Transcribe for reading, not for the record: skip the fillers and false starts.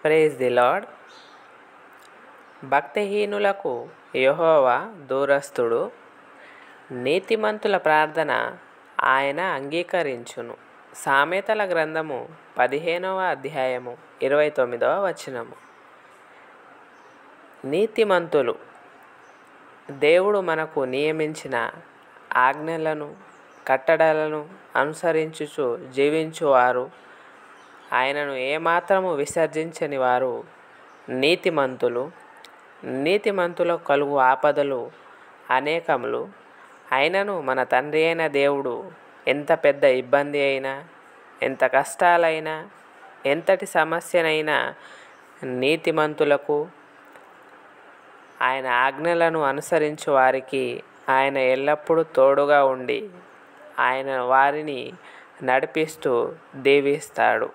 Praise the lord. భక్తిహీనులకు Jehovah దూరస్థుడు, నీతిమంతుల ప్రార్థన ఆయన అంగీకరించును. సామెతల గ్రంథము 15వ అధ్యాయము 29వ వచనము. నీతిమంతులు దేవుడు మనకు నియమించిన ఆజ్ఞలను కట్టడలను అనుసరించుచు జీవించువారు, ఆయనను ఏమాత్రము విసర్జించని వారు నీతిమంతులు. నీతిమంతులకు కలుగు ఆపదలు అనేకములు. అయినను మన తండ్రి అయిన దేవుడు ఎంత పెద్ద ఇబ్బంది అయినా, ఎంత కష్టాలైనా, ఎంతటి సమస్యనైనా నీతిమంతులకు, ఆయన ఆజ్ఞలను అనుసరించు వారికి ఆయన ఎల్లప్పుడూ తోడుగా ఉండి ఆయన వారిని నడిపిస్తూ దీవిస్తాడు.